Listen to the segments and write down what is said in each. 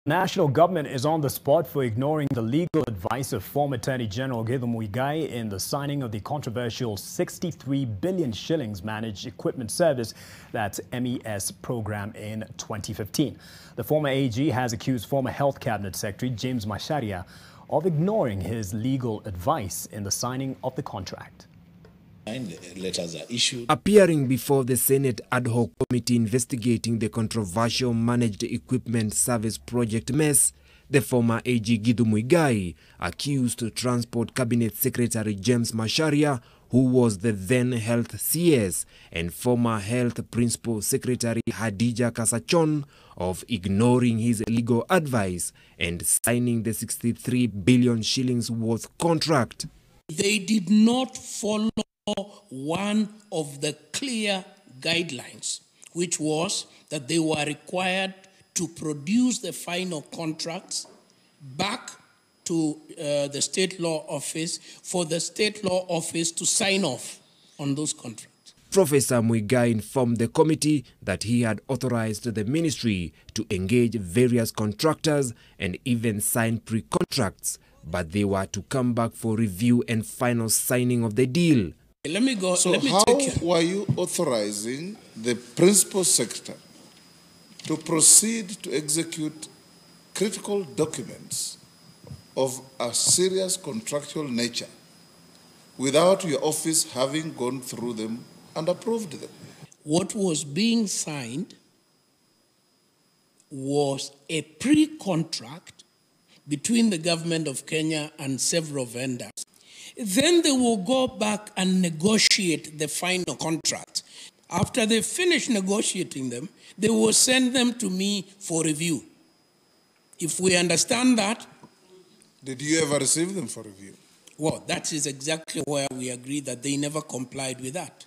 National government is on the spot for ignoring the legal advice of former Attorney General Githu Muigai in the signing of the controversial 63 billion shillings managed equipment service, that's MES program, in 2015. The former AG has accused former Health Cabinet Secretary CS Macharia of ignoring his legal advice in the signing of the contract. Letters are issued. Appearing before the Senate ad hoc committee investigating the controversial managed equipment service project MES, the former AG Githu Muigai accused Transport Cabinet Secretary CS Macharia, who was the then Health CS, and former Health Principal Secretary Hadija Kasachon of ignoring his legal advice and signing the 63 billion shillings worth contract. They did not follow one of the clear guidelines, which was that they were required to produce the final contracts back to the State Law Office for the State Law Office to sign off on those contracts. Professor Muigai informed the committee that he had authorized the ministry to engage various contractors and even sign pre-contracts, but they were to come back for review and final signing of the deal. Let me go. So let me how take you. were you authorizing the principal secretary to proceed to execute critical documents of a serious contractual nature without your office having gone through them and approved them? What was being signed was a pre-contract between the government of Kenya and several vendors. Then they will go back and negotiate the final contract. After they finish negotiating them, they will send them to me for review. If we understand that. Did you ever receive them for review? Well, that is exactly where we agree that they never complied with that.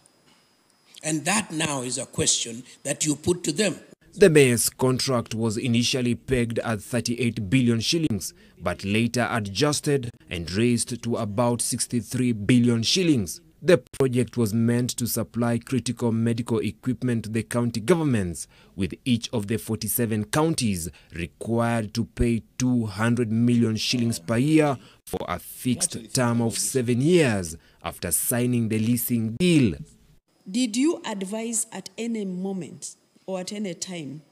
And that now is a question that you put to them. The MES contract was initially pegged at 38 billion shillings, but later adjusted and raised to about 63 billion shillings. The project was meant to supply critical medical equipment to the county governments, with each of the 47 counties required to pay 200 million shillings per year for a fixed term of 7 years after signing the leasing deal. Did you advise at any moment or at any time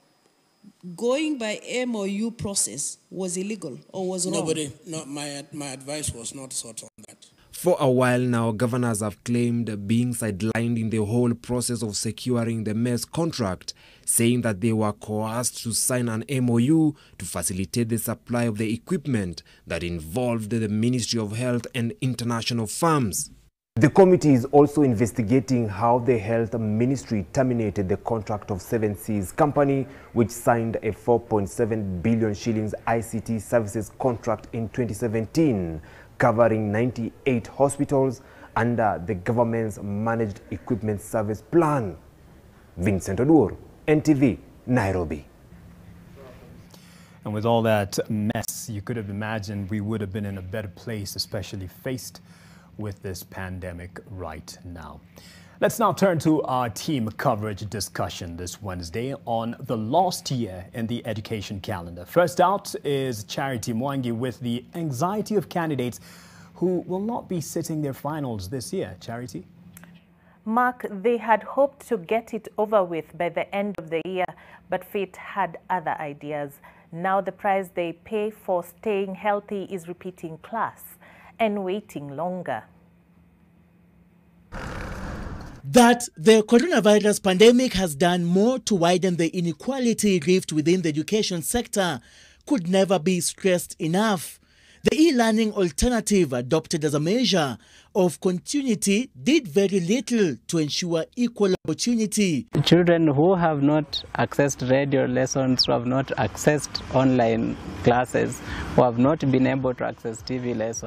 going by MOU process was illegal or was wrong? My advice was not sought on that. For a while now, governors have claimed being sidelined in the whole process of securing the MES contract, saying that they were coerced to sign an MOU to facilitate the supply of the equipment that involved the Ministry of Health and international firms. The committee is also investigating how the Health Ministry terminated the contract of 7Seas Company, which signed a 4.7 billion shillings ICT services contract in 2017, covering 98 hospitals under the government's managed equipment service plan. Vincent Odur, NTV, Nairobi. And with all that mess, you could have imagined we would have been in a better place, especially faced with this pandemic right now. Let's now turn to our team coverage discussion this Wednesday on the lost year in the education calendar. First out is Charity Mwangi with the anxiety of candidates who will not be sitting their finals this year. Charity? Mark, they had hoped to get it over with by the end of the year, but fate had other ideas. Now the price they pay for staying healthy is repeating class and waiting longer. That the coronavirus pandemic has done more to widen the inequality rift within the education sector could never be stressed enough. The e-learning alternative adopted as a measure of continuity did very little to ensure equal opportunity. Children who have not accessed radio lessons, who have not accessed online classes, who have not been able to access TV lessons,